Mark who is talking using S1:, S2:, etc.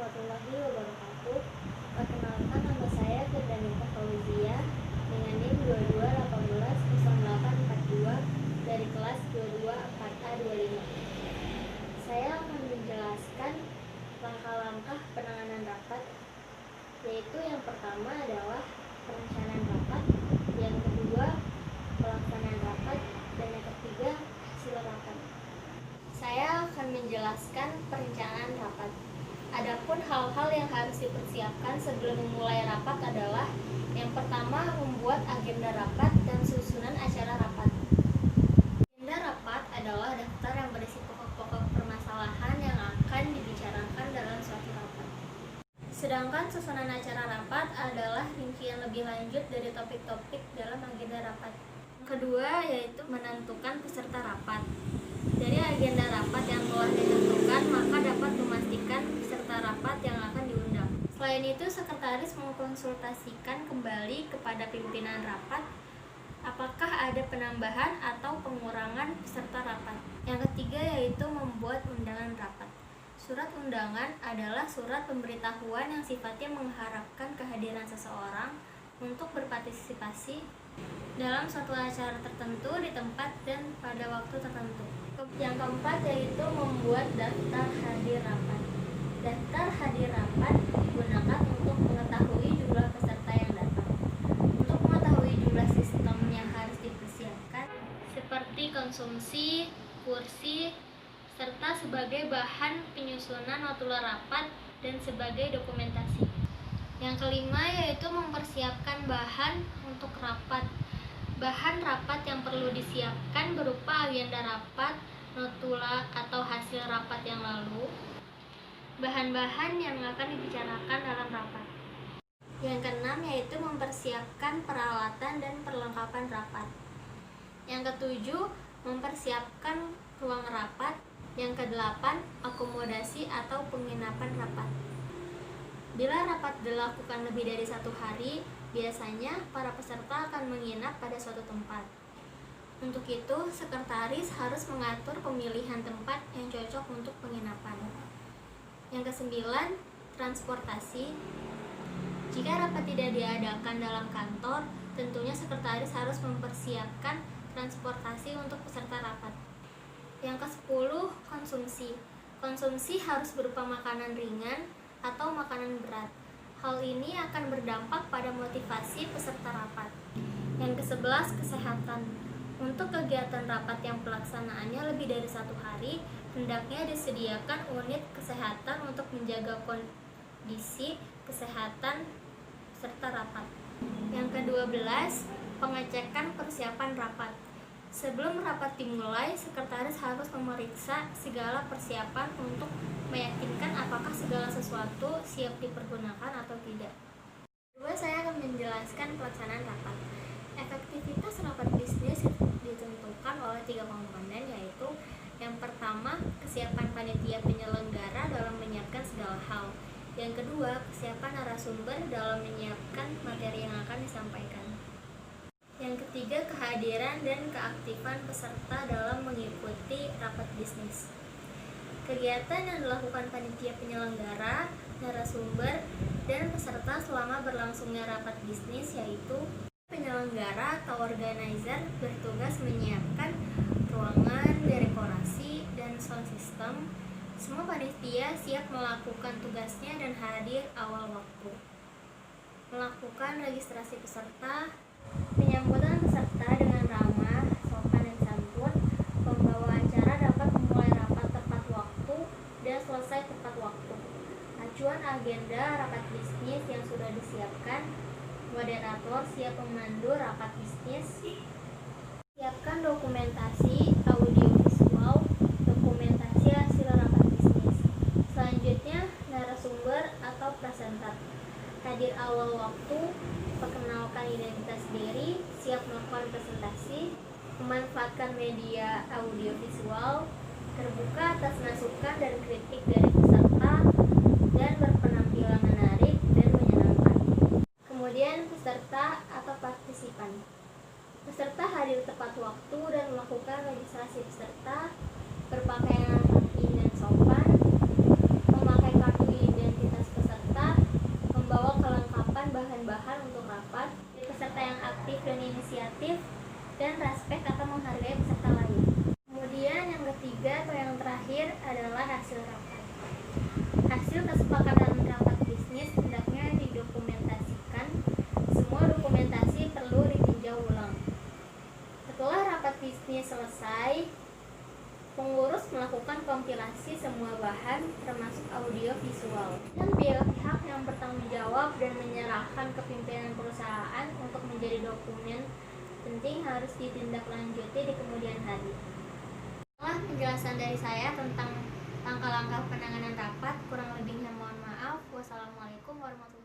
S1: warahmatullahi wabarakatuh. Perkenalkan, nama saya Firdanita Fauzia dengan NIM 22180842 dari kelas 22 4A25. Saya akan menjelaskan langkah-langkah penanganan rapat, yaitu yang pertama adalah perencanaan rapat, yang kedua pelaksanaan rapat, dan yang ketiga hasil rapat. Saya akan menjelaskan perencanaan rapat. Adapun hal-hal yang harus dipersiapkan sebelum memulai rapat adalah yang pertama, membuat agenda rapat dan susunan acara rapat. Agenda rapat adalah daftar yang berisi pokok-pokok permasalahan yang akan dibicarakan dalam suatu rapat. Sedangkan susunan acara rapat adalah rincian lebih lanjut dari topik-topik dalam agenda rapat. Kedua, yaitu menentukan peserta rapat. Dari agenda rapat yang telah ditentukan, maka dapat memastikan peserta rapat yang akan diundang. Selain itu, sekretaris mengkonsultasikan kembali kepada pimpinan rapat apakah ada penambahan atau pengurangan peserta rapat. Yang ketiga, yaitu membuat undangan rapat. Surat undangan adalah surat pemberitahuan yang sifatnya mengharapkan kehadiran seseorang untuk berpartisipasi dalam suatu acara tertentu di tempat dan pada waktu tertentu. Yang keempat, yaitu membuat daftar hadir rapat. Daftar hadir rapat digunakan untuk mengetahui jumlah peserta yang datang. Untuk mengetahui jumlah sistem yang harus dipersiapkan, seperti konsumsi, kursi, serta sebagai bahan penyusunan notula rapat dan sebagai dokumentasi. Yang kelima, yaitu mempersiapkan bahan untuk rapat. Bahan rapat yang perlu disiapkan berupa agenda rapat, notula atau hasil rapat yang lalu, bahan-bahan yang akan dibicarakan dalam rapat. Yang keenam, yaitu mempersiapkan peralatan dan perlengkapan rapat. Yang ketujuh, mempersiapkan ruang rapat. Yang kedelapan, akomodasi atau penginapan rapat. Bila rapat dilakukan lebih dari 1 hari, biasanya para peserta akan menginap pada suatu tempat. Untuk itu, sekretaris harus mengatur pemilihan tempat yang cocok untuk penginapan. Yang kesembilan, transportasi. Jika rapat tidak diadakan dalam kantor, tentunya sekretaris harus mempersiapkan transportasi untuk peserta rapat. Yang ke-10, konsumsi. Konsumsi harus berupa makanan ringan atau makanan berat. Hal ini akan berdampak pada motivasi peserta rapat. Yang ke-11, kesehatan. Untuk kegiatan rapat yang pelaksanaannya lebih dari 1 hari, hendaknya disediakan unit kesehatan untuk menjaga kondisi kesehatan peserta rapat. Yang ke-12, pengecekan persiapan rapat. Sebelum rapat dimulai, sekretaris harus memeriksa segala persiapan untuk meyakinkan apakah segala sesuatu siap dipergunakan atau tidak. Kedua, saya akan menjelaskan pelaksanaan rapat. Efektivitas rapat bisnis ditentukan oleh 3 komponen, yaitu yang pertama, kesiapan panitia penyelenggara dalam menyiapkan segala hal. Yang kedua, kesiapan narasumber dalam menyiapkan materi yang akan disampaikan. Yang ketiga, kehadiran dan keaktifan peserta dalam mengikuti rapat bisnis. Kegiatan yang dilakukan panitia penyelenggara, narasumber, dan peserta selama berlangsungnya rapat bisnis, yaitu penyelenggara atau organizer bertugas menyiapkan ruangan, dekorasi, dan sound system. Semua panitia siap melakukan tugasnya dan hadir awal waktu. Melakukan registrasi peserta, penyambutan peserta dengan ramah, sopan, dan santun. Pembawa acara dapat memulai rapat tepat waktu dan selesai tepat waktu. Acuan agenda rapat bisnis yang sudah disiapkan. Moderator siap memandu rapat bisnis. Siapkan dokumentasi audiovisual, dokumentasi hasil rapat bisnis. Selanjutnya, narasumber atau presenter. Hadir awal waktu, perkenalkan identitas diri, siap melakukan presentasi, memanfaatkan media audiovisual, terbuka atas masukan dan kritik dari peserta, dan berpenampilan menarik dan menyenangkan. Kemudian, peserta atau partisipan. Peserta hadir tepat waktu dan melakukan registrasi peserta, berpakaian rapi dan sopan, memakai kartu identitas adalah hasil rapat. Hasil kesepakatan rapat bisnis hendaknya didokumentasikan. Semua dokumentasi perlu ditinjau ulang. Setelah rapat bisnis selesai, pengurus melakukan kompilasi semua bahan termasuk audio visual. Dan pihak yang bertanggung jawab dan menyerahkan ke pimpinan perusahaan untuk menjadi dokumen penting harus ditindaklanjuti di kemudian hari. Setelah penjelasan dari saya tentang langkah-langkah penanganan rapat, kurang lebihnya mohon maaf. Wassalamualaikum warahmatullahi wabarakatuh.